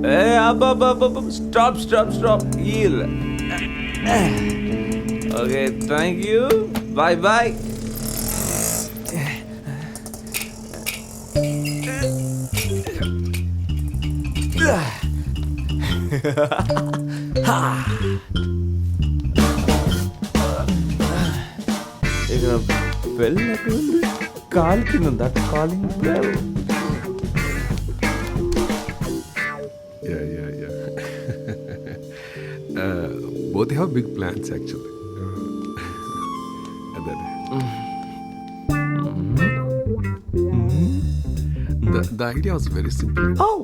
Hey, up. Stop. Heel. Okay, thank you. Bye. ఇక్కడ bell call కింద ఉందా calling bell both have big plans actually. The idea was very simple. Oh.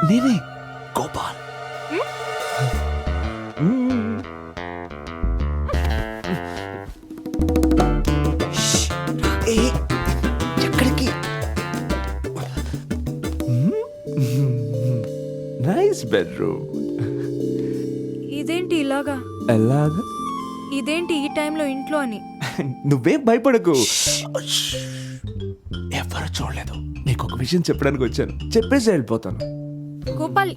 నేనే గోపాల్. ఎక్కడికి? Nice bedroom. ఇదేంటి ఇలాగా? ఎలాగా? ఇదేంటి ఈ టైంలో ఇంట్లో అని? నువ్వేం భయపడకు, ఎవరు చూడలేదు. నీకు ఒక విషయం చెప్పడానికి వచ్చాను, చెప్పేసి వెళ్ళిపోతాను. గోపాల్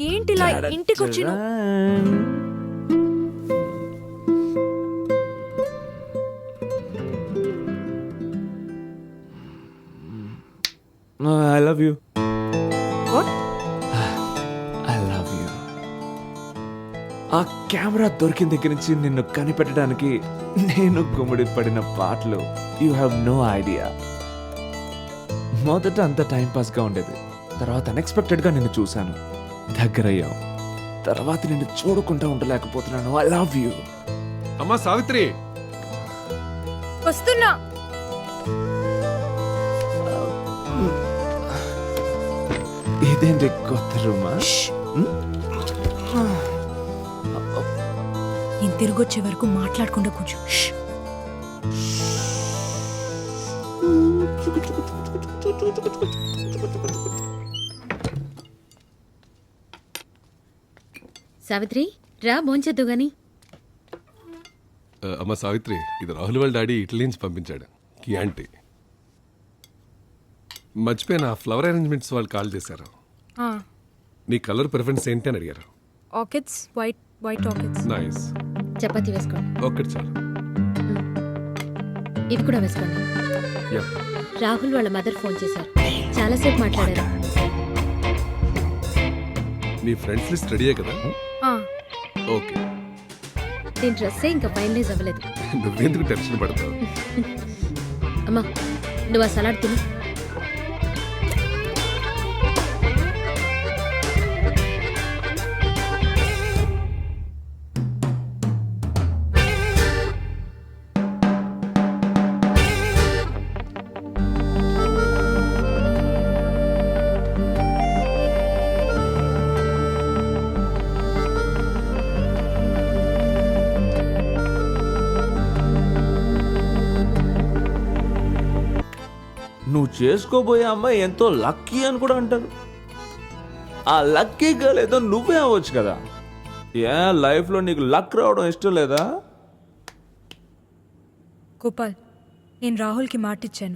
ఏంటి ఇలా ఇంటికి వచ్చి I love you. What? I love you. ఆ కెమెరా దొరికిన దగ్గర నుంచి నిన్ను కనిపెట్టడానికి నేను గుమ్మడి పడిన పాటలు యూ హ్యావ్ నో ఐడియా. మొదట అంత టైంపాస్గా ఉండేది, తర్వాత అన్ఎక్స్పెక్టెడ్గా నిన్ను చూశాను, దగ్గరయ్యావు. తర్వాత నిన్ను చూడకుండా ఉండలేకపోతున్నాను. I love you. అమ్మా సావిత్రి, వస్తున్నా. ఇదేంటి కొత్త రూమా? నేను తిరిగొచ్చే వరకు మాట్లాడకుండా కూర్చో. సావిత్రి రా భోంచేద్దు గాని. అమ్మ సావిత్రి, ఇది రాహుల్ వాళ్ళ డాడీ ఇటలీ నుంచి పంపించాడు. కి ఆంటీ మర్చిపోయిన ఫ్లవర్ అరేంజ్మెంట్స్ వాళ్ళు కాల్ చేశారు. నీ కలర్ ప్రిఫరెన్స్ ఏంటి అని అడిగారు. Orchids, white orchids. Nice. Chapati వేసుకోండి. ఒక్కటి చాలు. ఇది కూడా వేసుకోండి. యా. రాహుల్ వాళ్ళ మదర్ ఫోన్ చేశారు, చాలాసేపు మాట్లాడారు. నీ ఫ్రెండ్స్ లిస్ట్ రెడీయే కదా? ఓకే. దీని డ్రెస్సే ఇంకా ఫైనలైజ్ అవ్వలేదు. నువ్వెందుకు టెన్షన్ పడతావు? అమ్మా నువ్వు ఆ సలాడ్ తిను. నువ్వు చేసుకోబోయే అమ్మాయి ఎంతో లక్కీ అని కూడా అంటారు. ఆ లక్కీ గర్ల్ ఏదో నువ్వే అవ్వచ్చు కదా. ఏ లైఫ్లో నీకు లక్ రావడం ఇష్టం లేదా? గోపాల్, నేను రాహుల్కి మాటిచ్చాను,